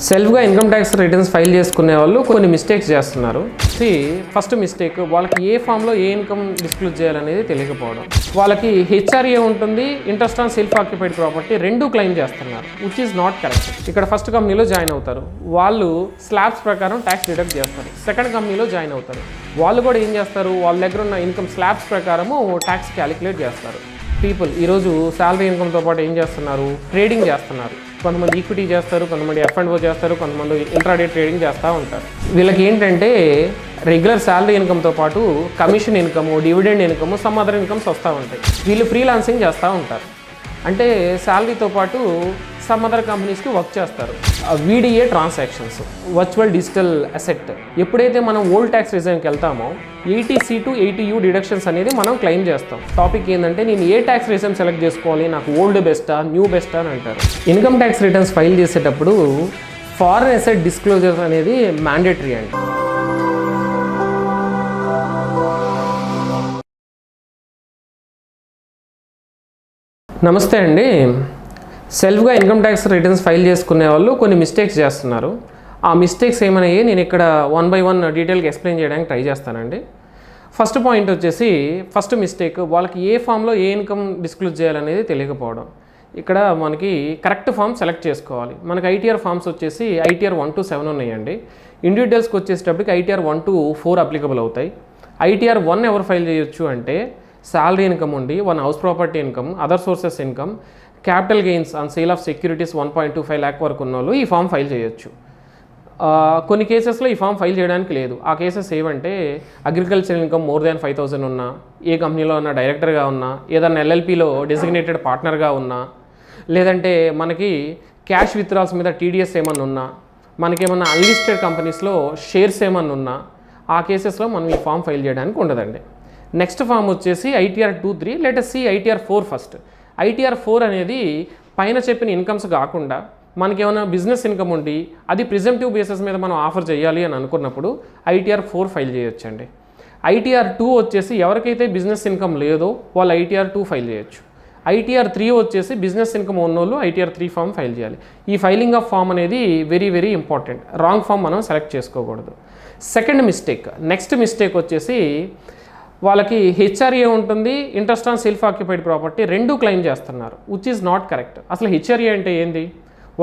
సెల్ఫ్గా income tax returns file చేసుకునే వాళ్ళు కొన్ని మిస్టేక్స్ చేస్తున్నారు. ఫస్ట్ మిస్టేక్, వాళ్ళకి ఏ ఫామ్లో ఏ ఇన్కమ్ డిస్క్లోజ్ చేయాలనేది తెలియకపోవడం. వాళ్ళకి హెచ్ఆర్ఏ ఉంటుంది, interest on self occupied property రెండు క్లెయిమ్ చేస్తున్నారు, విచ్ ఈజ్ నాట్ కరెక్ట్. ఇక్కడ ఫస్ట్ కంపెనీలో జాయిన్ అవుతారు, వాళ్ళు స్లాబ్స్ ప్రకారం ట్యాక్స్ డిడక్ట్ చేస్తారు. సెకండ్ కంపెనీలో జాయిన్ అవుతారు, వాళ్ళు కూడా ఏం చేస్తారు, వాళ్ళ దగ్గర ఉన్న ఇన్కమ్ స్లాబ్స్ ప్రకారము ట్యాక్స్ క్యాలిక్యులేట్ చేస్తారు. పీపుల్ ఈరోజు శాలరీ ఇన్కమ్తో పాటు ఏం చేస్తున్నారు, ట్రేడింగ్ చేస్తున్నారు. కొంతమంది ఈక్విటీ చేస్తారు, కొంతమంది F&O చేస్తారు, కొంతమంది ఇంట్రాడే ట్రేడింగ్ చేస్తూ ఉంటారు. వీళ్ళకి ఏంటంటే రెగ్యులర్ శాలరీ ఇన్కమ్తో పాటు commission income, dividend income, some other incomes వస్తూ ఉంటాయి. వీళ్ళు ఫ్రీలాన్సింగ్ చేస్తూ ఉంటారు, అంటే శాలరీతో పాటు సమ్ అదర్ కంపెనీస్కి వర్క్ చేస్తారు. VDA transactions, virtual digital asset. ఎప్పుడైతే మనం ఓల్డ్ ట్యాక్స్ రిజర్వ్కి వెళ్తామో 80C to 80U డిడక్షన్స్ అనేది మనం క్లెయిమ్ చేస్తాం. టాపిక్ ఏంటంటే నేను ఏ ట్యాక్స్ రిజర్వ్ సెలెక్ట్ చేసుకోవాలి, నాకు ఓల్డ్ బెస్టా న్యూ బెస్టా అని అంటారు. ఇన్కమ్ ట్యాక్స్ రిటర్న్స్ ఫైల్ చేసేటప్పుడు ఫారెన్ అసెట్ డిస్క్లోజర్ అనేది మ్యాండేటరీ అండి. నమస్తే అండి. సెల్ఫ్గా ఇన్కమ్ ట్యాక్స్ రిటర్న్స్ ఫైల్ చేసుకునే వాళ్ళు కొన్ని మిస్టేక్స్ చేస్తున్నారు. ఆ మిస్టేక్స్ ఏమన్నాయి నేను ఇక్కడ 1 by 1 డీటెయిల్గా ఎక్స్ప్లెయిన్ చేయడానికి ట్రై చేస్తానండి. ఫస్ట్ పాయింట్ వచ్చేసి, ఫస్ట్ మిస్టేక్, వాళ్ళకి ఏ ఫామ్లో ఏ ఇన్కమ్ డిస్క్లోజ్ చేయాలనేది తెలియకపోవడం. ఇక్కడ మనకి కరెక్ట్ ఫామ్ సెలెక్ట్ చేసుకోవాలి. మనకి ITR ఫామ్స్ వచ్చేసి ITR 1 to 7 ఉన్నాయండి. ఇండివిజువల్స్కి వచ్చేటప్పటికి ITR 1 to 4 అప్లికబుల్ అవుతాయి. ITR 1 ఎవరు ఫైల్ చేయొచ్చు అంటే శాలరీ ఇన్కమ్ ఉండి 1 house property income, other sources income, capital gains on sale of securities 1.25 lakh వరకు ఉన్న వాళ్ళు ఈ ఫామ్ ఫైల్ చేయొచ్చు. కొన్ని కేసెస్లో ఈ ఫామ్ ఫైల్ చేయడానికి లేదు. ఆ కేసెస్ ఏవంటే అగ్రికల్చర్ ఇన్కమ్ మోర్ దాన్ 5,000 ఉన్నా, ఏ కంపెనీలో ఉన్నా డైరెక్టర్గా ఉన్నా, ఏదన్నా LLPలో డెసిగ్నేటెడ్ పార్ట్నర్గా ఉన్నా, లేదంటే మనకి క్యాష్ విత్డ్రాల్స్ మీద TDS ఏమన్నా ఉన్నా, మనకేమన్నా అన్లిస్టెడ్ కంపెనీస్లో షేర్స్ ఏమన్నా ఉన్నా, ఆ కేసెస్లో మనం ఈ ఫామ్ ఫైల్ చేయడానికి ఉండదండి. నెక్స్ట్ ఫామ్ వచ్చేసి ITR 2-3. Let us see ITR 4 first. ITR 4 అనేది పైన చెప్పిన ఇన్కమ్స్ కాకుండా మనకేమైనా బిజినెస్ ఇన్కమ్ ఉండి అది ప్రిజంప్టివ్ బేసిస్ మీద మనం ఆఫర్ చేయాలి అని అనుకున్నప్పుడు ITR 4 ఫైల్ చేయొచ్చండి. ITR 2 వచ్చేసి ఎవరికైతే బిజినెస్ ఇన్కమ్ లేదో వాళ్ళు ITR 2 ఫైల్ చేయొచ్చు. ITR 3 వచ్చేసి బిజినెస్ ఇన్కమ్ ఉన్నోళ్ళు ITR 3 ఫామ్ ఫైల్ చేయాలి. ఈ ఫైలింగ్ ఆఫ్ ఫామ్ అనేది very very important. Wrong form మనం సెలెక్ట్ చేసుకోకూడదు. సెకండ్ మిస్టేక్, నెక్స్ట్ మిస్టేక్ వచ్చేసి వాళ్ళకి హెచ్ఆర్ఏ ఉంటుంది, interest on self occupied property రెండు క్లెయిమ్ చేస్తున్నారు, విచ్ ఈజ్ నాట్ కరెక్ట్. అసలు హెచ్ఆర్ఏ అంటే ఏంది?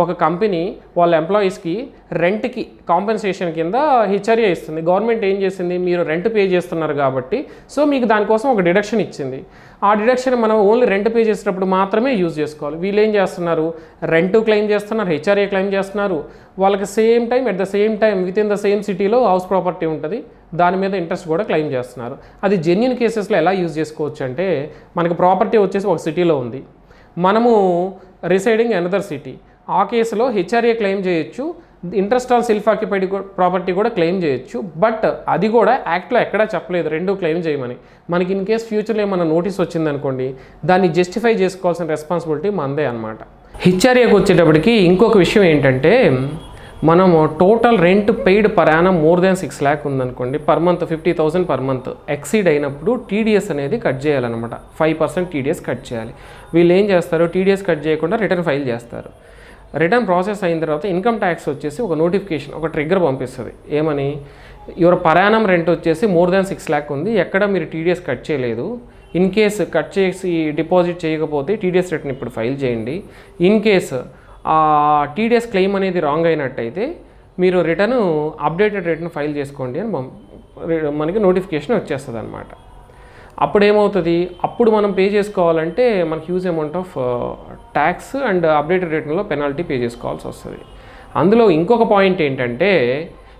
ఒక కంపెనీ వాళ్ళ ఎంప్లాయీస్కి రెంట్కి కాంపెన్సేషన్ కింద హెచ్ఆర్ఏ ఇస్తుంది. గవర్నమెంట్ ఏం చేసింది, మీరు రెంట్ పే చేస్తున్నారు కాబట్టి సో మీకు దానికోసం ఒక డిడక్షన్ ఇచ్చింది. ఆ డిడక్షన్ మనం ఓన్లీ రెంట్ పే చేసేటప్పుడు మాత్రమే యూజ్ చేసుకోవాలి. వీళ్ళు ఏం చేస్తున్నారు, రెంట్ క్లెయిమ్ చేస్తున్నారు, హెచ్ఆర్ఏ క్లెయిమ్ చేస్తున్నారు. వాళ్ళకి same time at the same time with in the same సిటీలో హౌస్ ప్రాపర్టీ ఉంటుంది, దాని మీద ఇంట్రెస్ట్ కూడా క్లెయిమ్ చేస్తున్నారు. అది జెన్యూన్ కేసెస్లో ఎలా యూజ్ చేసుకోవచ్చు అంటే, మనకి ప్రాపర్టీ వచ్చేసి ఒక సిటీలో ఉంది, మనము రిసైడింగ్ అనదర్ సిటీ. ఆ కేసులో హెచ్ఆర్ఏ క్లెయిమ్ చేయొచ్చు, interest on self occupied property కూడా క్లెయిమ్ చేయొచ్చు. బట్ అది కూడా యాక్ట్లో ఎక్కడా చెప్పలేదు రెండు క్లెయిమ్ చేయమని. మనకి ఇన్ కేస్ ఫ్యూచర్లో ఏమైనా నోటీస్ వచ్చిందనుకోండి, దాన్ని జస్టిఫై చేసుకోవాల్సిన రెస్పాన్సిబిలిటీ మనదే అనమాట. హెచ్ఆర్ఏకి వచ్చేటప్పటికి ఇంకొక విషయం ఏంటంటే, మనము total rent paid per annum more than 6 lakh ఉందనుకోండి, per month 50,000 per month exceed అయినప్పుడు TDS అనేది కట్ చేయాలన్నమాట. 5% TDS కట్ చేయాలి. వీళ్ళు ఏం చేస్తారు, TDS కట్ చేయకుండా రిటర్న్ ఫైల్ చేస్తారు. రిటర్న్ ప్రాసెస్ అయిన తర్వాత ఇన్కమ్ ట్యాక్స్ వచ్చేసి ఒక నోటిఫికేషన్, ఒక ట్రిగ్గర్ పంపిస్తుంది. ఏమని, యువర్ పర్ యానం రెంట్ వచ్చేసి మోర్ దాన్ 6 lakh ఉంది, ఎక్కడ మీరు TDS కట్ చేయలేదు, ఇన్ కేస్ కట్ చేసి డిపాజిట్ చేయకపోతే TDS రిటర్న్ ఇప్పుడు ఫైల్ చేయండి. ఇన్ కేస్ TDS క్లెయిమ్ అనేది రాంగ్ అయినట్టయితే మీరు రిటర్న్ అప్డేటెడ్ రిటర్న్ ఫైల్ చేసుకోండి అని మనకి నోటిఫికేషన్ వచ్చేస్తుంది అనమాట. అప్పుడు ఏమవుతుంది, అప్పుడు మనం పే చేసుకోవాలంటే మనకి huge amount of tax and updated రిటర్న్లో పెనాల్టీ పే చేసుకోవాల్సి వస్తుంది. అందులో ఇంకొక పాయింట్ ఏంటంటే,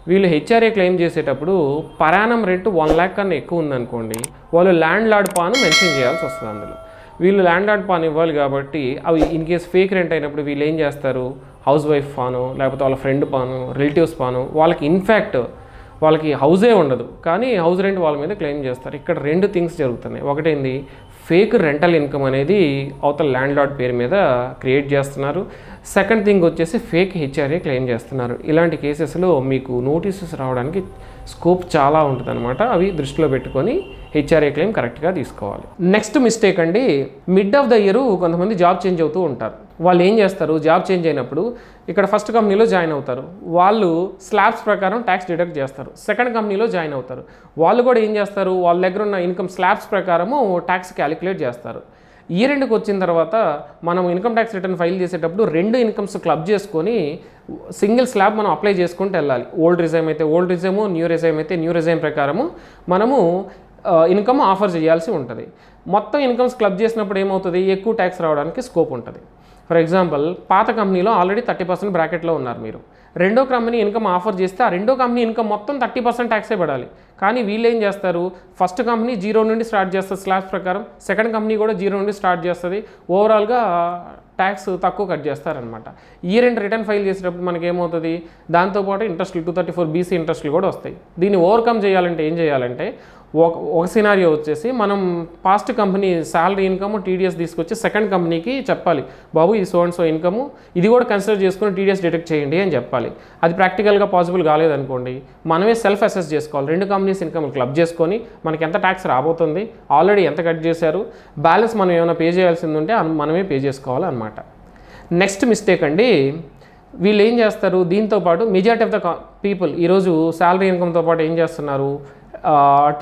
వీళ్ళు హెచ్ఆర్ఏ క్లెయిమ్ చేసేటప్పుడు పర్ యానం రెంట్ 1 lakh కన్నా ఎక్కువ ఉందనుకోండి, వాళ్ళు ల్యాండ్ లార్డ్ పాను మెన్షన్ చేయాల్సి వస్తుంది. అందులో వీళ్ళు ల్యాండ్ లార్డ్ పాన్ ఇవ్వాలి కాబట్టి అవి ఇన్ కేస్ ఫేక్ రెంట్ అయినప్పుడు వీళ్ళు ఏం చేస్తారు, హౌస్ వైఫ్ పాను, లేకపోతే వాళ్ళ ఫ్రెండ్ పాను, రిలేటివ్స్ పాను, వాళ్ళకి ఇన్ఫ్యాక్ట్ వాళ్ళకి హౌజే ఉండదు కానీ హౌస్ రెంట్ వాళ్ళ మీద క్లెయిమ్ చేస్తారు. ఇక్కడ రెండు థింగ్స్ జరుగుతున్నాయి. ఒకటేంది, ఫేక్ రెంటల్ ఇన్కమ్ అనేది అవతల ల్యాండ్ లార్డ్ పేరు మీద క్రియేట్ చేస్తున్నారు. సెకండ్ థింగ్ వచ్చేసి ఫేక్ హెచ్ఆర్ఏ క్లెయిమ్ చేస్తున్నారు. ఇలాంటి కేసెస్లో మీకు నోటీసెస్ రావడానికి స్కోప్ చాలా ఉంటుంది అనమాట. అవి దృష్టిలో పెట్టుకొని హెచ్ఆర్ఏ క్లెయిమ్ కరెక్ట్గా తీసుకోవాలి. నెక్స్ట్ మిస్టేక్ అండి, మిడ్ ఆఫ్ ద ఇయర్ కొంతమంది జాబ్ చేంజ్ అవుతూ ఉంటారు. వాళ్ళు ఏం చేస్తారు, జాబ్ చేంజ్ అయినప్పుడు ఇక్కడ ఫస్ట్ కంపెనీలో జాయిన్ అవుతారు, వాళ్ళు స్లాబ్స్ ప్రకారం ట్యాక్స్ డిడక్ట్ చేస్తారు. సెకండ్ కంపెనీలో జాయిన్ అవుతారు, వాళ్ళు కూడా ఏం చేస్తారు, వాళ్ళ దగ్గర ఉన్న ఇన్కమ్ స్లాబ్స్ ప్రకారము ట్యాక్స్ క్యాలిక్యులేట్ చేస్తారు. ఇయర్ ఎండ్కి వచ్చిన తర్వాత మనం ఇన్కమ్ ట్యాక్స్ రిటర్న్ ఫైల్ చేసేటప్పుడు రెండు ఇన్కమ్స్ క్లబ్ చేసుకొని సింగిల్ స్లాబ్ మనం అప్లై చేసుకుంటూ వెళ్ళాలి. ఓల్డ్ రిజైమ్ అయితే ఓల్డ్ రిజైము, న్యూ రిజైమ్ అయితే న్యూ రిజైమ్ ప్రకారము మనము ఇన్కమ్ ఆఫర్ చేయాల్సి ఉంటుంది. మొత్తం ఇన్కమ్స్ క్లబ్ చేసినప్పుడు ఏమవుతుంది, ఎక్కువ ట్యాక్స్ రావడానికి స్కోప్ ఉంటుంది. ఫర్ ఎగ్జాంపుల్, పాత కంపెనీలో ఆల్రెడీ 30% బ్రాకెట్లో ఉన్నారు మీరు, రెండో కంపెనీ ఇన్కమ్ ఆఫర్ చేస్తే ఆ రెండో కంపెనీ ఇన్కమ్ మొత్తం 30% ట్యాక్సే పడాలి. కానీ వీళ్ళు ఏం చేస్తారు, ఫస్ట్ కంపెనీ 0 నుండి స్టార్ట్ చేస్తుంది స్లాబ్స్ ప్రకారం, సెకండ్ కంపెనీ కూడా 0 నుండి స్టార్ట్ చేస్తుంది, ఓవరాల్గా ట్యాక్స్ తక్కువ కట్ చేస్తారనమాట. ఇయర్ ఎండ్ రిటర్న్ ఫైల్ చేసేటప్పుడు మనకి ఏమవుతుంది, దాంతోపాటు ఇంట్రెస్ట్లు 234BC ఇంట్రెస్ట్లు కూడా వస్తాయి. దీన్ని ఓవర్కమ్ చేయాలంటే ఏం చేయాలంటే, ఒక సినారియో వచ్చేసి మనం past company salary income TDS తీసుకొచ్చి సెకండ్ కంపెనీకి చెప్పాలి, బాబు ఇది సో అండ్ సో ఇన్కమ్, ఇది కూడా కన్సిడర్ చేసుకుని టీడీఎస్ డిడక్ట్ చేయండి అని చెప్పాలి. అది ప్రాక్టికల్గా పాసిబుల్ కాలేదనుకోండి, మనమే సెల్ఫ్ అసెస్ చేసుకోవాలి. రెండు కంపెనీస్ ఇన్కమ్ క్లబ్ చేసుకొని మనకి ఎంత ట్యాక్స్ రాబోతుంది, ఆల్రెడీ ఎంత కట్ చేశారు, బ్యాలెన్స్ మనం ఏమైనా పే చేయాల్సింది ఉంటే మనమే పే చేసుకోవాలి అనమాట. నెక్స్ట్ మిస్టేక్ అండి, వీళ్ళు ఏం చేస్తారు, దీంతోపాటు మెజారిటీ ఆఫ్ ద పీపుల్ ఈరోజు శాలరీ ఇన్కమ్తో పాటు ఏం చేస్తున్నారు,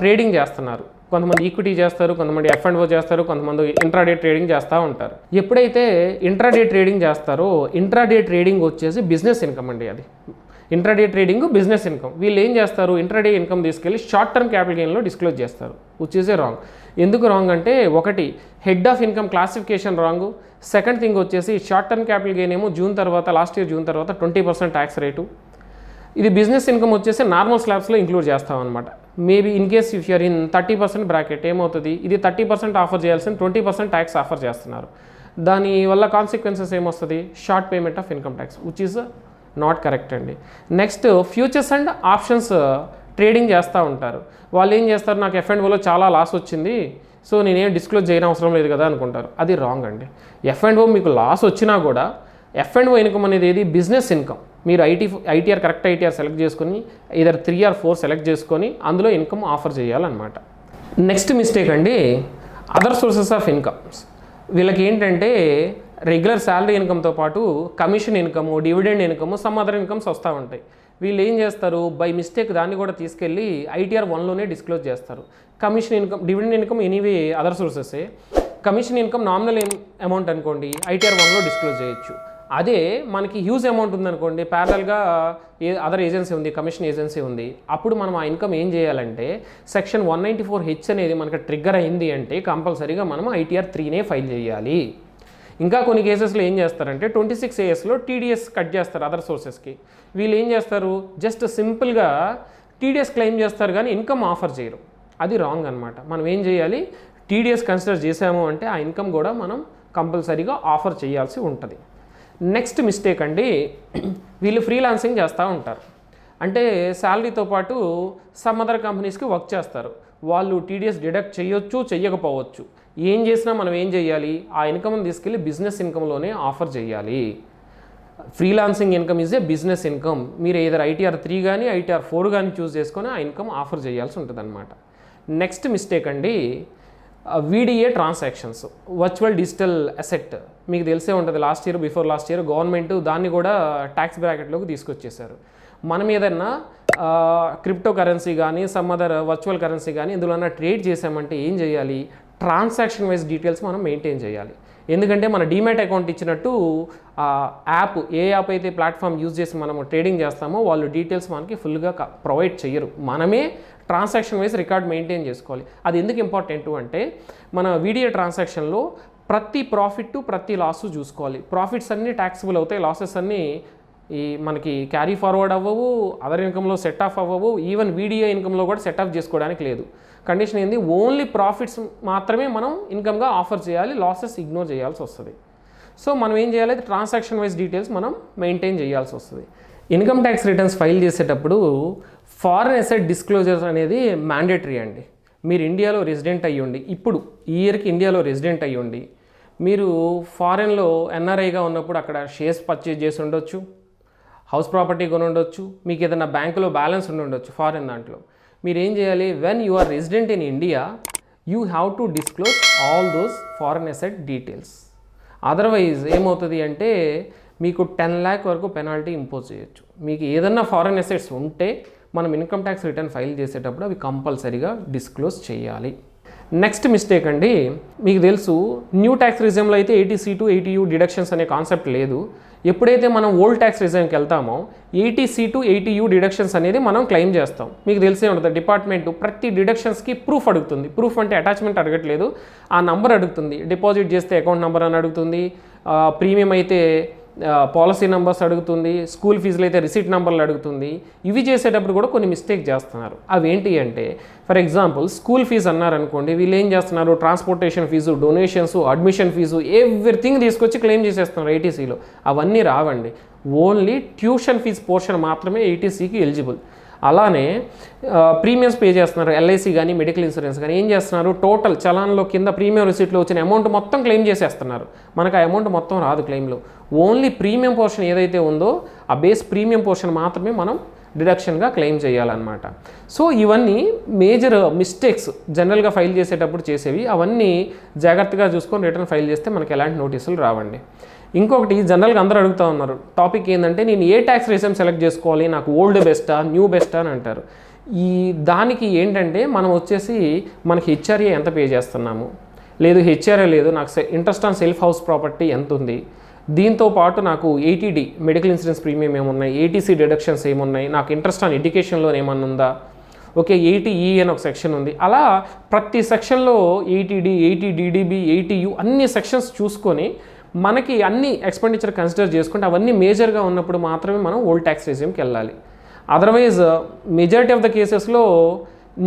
ట్రేడింగ్ చేస్తున్నారు. కొంతమంది ఈక్విటీ చేస్తారు, కొంతమంది F&O చేస్తారు, కొంతమంది ఇంట్రాడే ట్రేడింగ్ చేస్తూ ఉంటారు. ఎప్పుడైతే ఇంట్రాడే ట్రేడింగ్ చేస్తారో, ఇంట్రాడే ట్రేడింగ్ వచ్చేసి బిజినెస్ ఇన్కమ్ అండి. అది ఇంట్రాడే ట్రేడింగ్ బిజినెస్ ఇన్కమ్. వీళ్ళు ఏం చేస్తారు, ఇంట్రాడే ఇన్కమ్ తీసుకెళ్ళి షార్ట్ టర్మ్ క్యాపిటల్ గెయిన్లో డిస్క్లోజ్ చేస్తారు, విచ్ ఈజ్ ఏ రాంగ్. ఎందుకు రాంగ్ అంటే, ఒకటి head of income classification wrong, second thing వచ్చేసి షార్ట్ టర్మ్ క్యాపిటల్ గెయిన్ ఏమో లాస్ట్ ఇయర్ జూన్ తర్వాత 20% ట్యాక్స్ రేటు. ఇది బిజినెస్ ఇన్కమ్ వచ్చేసి నార్మల్ స్లాబ్స్లో ఇంక్లూడ్ చేస్తామన్నమాట. Maybe in case if you're in 30% bracket ఏమవుతుంది, ఇది 30% ఆఫర్ చేయాల్సిన 20% ట్యాక్స్ ఆఫర్ చేస్తున్నారు. దానివల్ల కాన్సిక్వెన్సెస్ ఏమొస్తుంది, short payment of income tax, which is not correct అండి. Next, futures and options trading చేస్తూ ఉంటారు. వాళ్ళు ఏం చేస్తారు, నాకు F&Oలో చాలా లాస్ వచ్చింది, సో నేనేం డిస్క్లోజ్ చేయడం అవసరం లేదు కదా అనుకుంటారు. అది రాంగ్ అండి. F&O మీకు లాస్ వచ్చినా కూడా F&O ఇన్కమ్ అనేది ఏది, బిజినెస్ ఇన్కమ్. మీరు ఐటీఆర్ కరెక్ట్ ఐటీఆర్ సెలెక్ట్ చేసుకొని either 3 or 4 సెలెక్ట్ చేసుకొని అందులో ఇన్కమ్ ఆఫర్ చేయాలన్నమాట. నెక్స్ట్ మిస్టేక్ అండి, అదర్ సోర్సెస్ ఆఫ్ ఇన్కమ్స్. వీళ్ళకి ఏంటంటే రెగ్యులర్ శాలరీ ఇన్కమ్తో పాటు commission income, dividend income, some other incomes వస్తూ ఉంటాయి. వీళ్ళు ఏం చేస్తారు, బై మిస్టేక్ దాన్ని కూడా తీసుకెళ్ళి ITR 1లోనే డిస్క్లోజ్ చేస్తారు. Commission income, dividend income anyway other సోర్సెసే. కమిషన్ ఇన్కమ్ నామినల్ అమౌంట్ అనుకోండి, ITR 1లో డిస్క్లోజ్ చేయొచ్చు. అదే మనకి హ్యూజ్ అమౌంట్ ఉందనుకోండి, ప్యారలల్గా అదర్ ఏజెన్సీ ఉంది, కమిషన్ ఏజెన్సీ ఉంది, అప్పుడు మనం ఆ ఇన్కమ్ ఏం చేయాలంటే సెక్షన్ 194H అనేది మనకు ట్రిగ్గర్ అయింది అంటే కంపల్సరీగా మనం ITR 3నే ఫైల్ చేయాలి. ఇంకా కొన్ని కేసెస్లో ఏం చేస్తారంటే 26ASలో TDS కట్ చేస్తారు అదర్ సోర్సెస్కి. వీళ్ళు ఏం చేస్తారు, జస్ట్ సింపుల్గా TDS క్లెయిమ్ చేస్తారు కానీ ఇన్కమ్ ఆఫర్ చేయరు. అది రాంగ్ అనమాట. మనం ఏం చేయాలి, TDS కన్సిడర్ చేసాము అంటే ఆ ఇన్కమ్ కూడా మనం కంపల్సరీగా ఆఫర్ చేయాల్సి ఉంటుంది. నెక్స్ట్ మిస్టేక్ అండి, వీళ్ళు ఫ్రీలాన్సింగ్ చేస్తూ ఉంటారు. అంటే శాలరీతో పాటు సమ్ అదర్ కంపెనీస్కి వర్క్ చేస్తారు. వాళ్ళు TDS డిడక్ట్ చేయొచ్చు, చెయ్యకపోవచ్చు. ఏం చేసినా మనం ఏం చేయాలి, ఆ ఇన్కమ్ని తీసుకెళ్ళి బిజినెస్ ఇన్కమ్లోనే ఆఫర్ చేయాలి. Freelancing income is a business income. మీరు ఏదైనా ITR 3 కానీ ITR 4 కానీ చూస్ చేసుకొని ఆ ఇన్కమ్ ఆఫర్ చేయాల్సి ఉంటుంది అనమాట. నెక్స్ట్ మిస్టేక్ అండి, VDA transactions, virtual digital asset. మీకు తెలిసే ఉంటుంది, బిఫోర్ లాస్ట్ ఇయర్ గవర్నమెంట్ దాన్ని కూడా ట్యాక్స్ బ్రాకెట్లోకి తీసుకొచ్చేసారు. మనం ఏదన్నా క్రిప్టో కరెన్సీ కానీ సమ్ అదర్ వర్చువల్ కరెన్సీ కానీ ఇందులో ట్రేడ్ చేసామంటే ఏం చేయాలి, ట్రాన్సాక్షన్ వైజ్ డీటెయిల్స్ మనం మెయింటైన్ చేయాలి. ఎందుకంటే మన డీమ్యాట్ అకౌంట్ ఇచ్చినట్టు యాప్, ఏ యాప్ అయితే ప్లాట్ఫామ్ యూజ్ చేసి మనము ట్రేడింగ్ చేస్తామో వాళ్ళు డీటెయిల్స్ మనకి ఫుల్గా ప్రొవైడ్ చేయరు. మనమే ట్రాన్సాక్షన్ వైజ్ రికార్డ్ మెయింటైన్ చేసుకోవాలి. అది ఎందుకు ఇంపార్టెంట్ అంటే మన VDA ట్రాన్సాక్షన్లో ప్రతి ప్రాఫిట్ ప్రతి లాస్ చూసుకోవాలి. ప్రాఫిట్స్ అన్నీ ట్యాక్సిబుల్ అవుతాయి, లాసెస్ అన్నీ మనకి క్యారీ ఫార్వర్డ్ అవ్వవు, అదర్ ఇన్కమ్లో సెట్ ఆఫ్ అవ్వవు, ఈవెన్ VDA ఇన్కమ్లో కూడా సెట్ ఆఫ్ చేసుకోవడానికి లేదు. కండిషన్ ఏంది, ఓన్లీ ప్రాఫిట్స్ మాత్రమే మనం ఇన్కమ్గా ఆఫర్ చేయాలి, లాసెస్ ఇగ్నోర్ చేయాల్సి వస్తుంది. సో మనం ఏం చేయాలి, ట్రాన్సాక్షన్ వైజ్ డీటెయిల్స్ మనం మెయింటైన్ చేయాల్సి వస్తుంది. ఇన్కమ్ ట్యాక్స్ రిటర్న్స్ ఫైల్ చేసేటప్పుడు ఫారెన్ అసెట్ డిస్క్లోజర్స్ అనేది మ్యాండేటరీ అండి. మీరు ఇండియాలో రెసిడెంట్ అయ్యుండి, ఇప్పుడు ఈ ఇయర్కి ఇండియాలో రెసిడెంట్ అయ్యుండి, మీరు ఫారెన్లో NRIగా ఉన్నప్పుడు అక్కడ షేర్స్ పర్చేజ్ చేసి ఉండొచ్చు, హౌస్ ప్రాపర్టీ కొని ఉండొచ్చు, మీకు ఏదైనా బ్యాంకులో బ్యాలెన్స్ ఉండి ఉండొచ్చు ఫారెన్ దాంట్లో. మీరు ఏం చేయాలి, when you are resident in India you have to disclose all those foreign asset details. Otherwise ఏమవుతుంది అంటే మీకు 10 lakh వరకు పెనాల్టీ ఇంపోజ్ చేయొచ్చు. మీకు ఏదన్నా ఫారెన్ అసెట్స్ ఉంటే మనం ఇన్కమ్ ట్యాక్స్ రిటర్న్ ఫైల్ చేసేటప్పుడు అవి కంపల్సరీగా డిస్క్లోజ్ చేయాలి. నెక్స్ట్ మిస్టేక్ అండి, మీకు తెలుసు న్యూ ట్యాక్స్ రిజమ్లో అయితే 80C2 80U డిడక్షన్స్ అనే కాన్సెప్ట్ లేదు. ఎప్పుడైతే మనం ఓల్డ్ ట్యాక్స్ రిజమ్కి వెళ్తామో 80C2 80U డిడక్షన్స్ అనేది మనం క్లెయిమ్ చేస్తాం. మీకు తెలిసే ఉంటుంది, డిపార్ట్మెంట్ ప్రతి డిడక్షన్స్కి ప్రూఫ్ అడుగుతుంది. ప్రూఫ్ అంటే అటాచ్మెంట్ అడగట్లేదు, ఆ నంబర్ అడుగుతుంది. డిపాజిట్ చేస్తే అకౌంట్ నెంబర్ అని అడుగుతుంది, ప్రీమియం అయితే పాలసీ నెంబర్స్ అడుగుతుంది, స్కూల్ ఫీజులు అయితే రిసీట్ నెంబర్లు అడుగుతుంది. ఇవి చేసేటప్పుడు కూడా కొన్ని మిస్టేక్ చేస్తున్నారు. అవి ఏంటి అంటే ఫర్ ఎగ్జాంపుల్ స్కూల్ ఫీజు అన్నారనుకోండి, వీళ్ళు ఏం చేస్తున్నారు, transportation fee, donations, admission fee everything తీసుకొచ్చి క్లెయిమ్ చేసేస్తున్నారు ఏటీసీలో. అవన్నీ రావండి. ఓన్లీ ట్యూషన్ ఫీజు పోర్షన్ మాత్రమే ఏటీసీకి ఎలిజిబుల్. అలానే ప్రీమియమ్స్ పే చేస్తున్నారు, ఎల్ఐసి కానీ మెడికల్ ఇన్సూరెన్స్ కానీ ఏం చేస్తున్నారు, టోటల్ చలాన్లో కింద ప్రీమియం రిసీట్లో వచ్చిన అమౌంట్ మొత్తం క్లెయిమ్ చేసేస్తున్నారు. మనకు ఆ అమౌంట్ మొత్తం రాదు క్లెయిమ్లో. ఓన్లీ ప్రీమియం పోర్షన్ ఏదైతే ఉందో ఆ బేస్ ప్రీమియం పోర్షన్ మాత్రమే మనం డిడక్షన్గా క్లెయిమ్ చేయాలన్నమాట. సో ఇవన్నీ మేజర్ మిస్టేక్స్ జనరల్గా ఫైల్ చేసేటప్పుడు చేసేవి. అవన్నీ జాగ్రత్తగా చూసుకొని రిటర్న్ ఫైల్ చేస్తే మనకి ఎలాంటి నోటీసులు రావండి. ఇంకొకటి జనరల్గా అందరూ అడుగుతూ ఉన్నారు, టాపిక్ ఏంటంటే నేను ఏ ట్యాక్స్ రిజిమ్ సెలెక్ట్ చేసుకోవాలి, నాకు ఓల్డ్ బెస్టా న్యూ బెస్టా అని అంటారు. దానికి ఏంటంటే మనం వచ్చేసి మనకి హెచ్ఆర్ఏ ఎంత పే చేస్తున్నాము, లేదు హెచ్ఆర్ఏ లేదు, నాకు interest on self house property ఎంత ఉంది, దీంతో పాటు నాకు 80D మెడికల్ ఇన్సూరెన్స్ ప్రీమియం ఏమున్నాయి, ఏటీసీ డిడక్షన్స్ ఏమున్నాయి, నాకు ఇంట్రెస్ట్ ఆన్ ఎడ్యుకేషన్ లోన్ ఏమన్నా ఉందా, ఓకే 80E అని ఒక సెక్షన్ ఉంది. అలా ప్రతి సెక్షన్లో 80D 80DDB 80U అన్ని సెక్షన్స్ చూసుకొని మనకి అన్ని ఎక్స్పెండిచర్ కన్సిడర్ చేసుకుంటే అవన్నీ మేజర్గా ఉన్నప్పుడు మాత్రమే మనం ఓల్డ్ ట్యాక్స్ రెజ్యూమ్కి వెళ్ళాలి. అదర్వైజ్ మెజారిటీ ఆఫ్ ద కేసెస్లో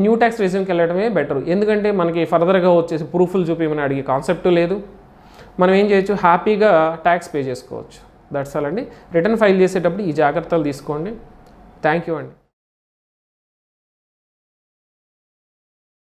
న్యూ ట్యాక్స్ రెజ్యూమ్కి వెళ్ళడమే బెటర్. ఎందుకంటే మనకి ఫర్దర్గా వచ్చేసి ప్రూఫ్లు చూపించమని అడిగే కాన్సెప్ట్ లేదు. మనం ఏం చేయొచ్చు, హ్యాపీగా ట్యాక్స్ పే చేసుకోవచ్చు. దట్స్ ఆల్ అండి. రిటర్న్ ఫైల్ చేసేటప్పుడు ఈ జాగ్రత్తలు తీసుకోండి. థ్యాంక్ యూ అండి.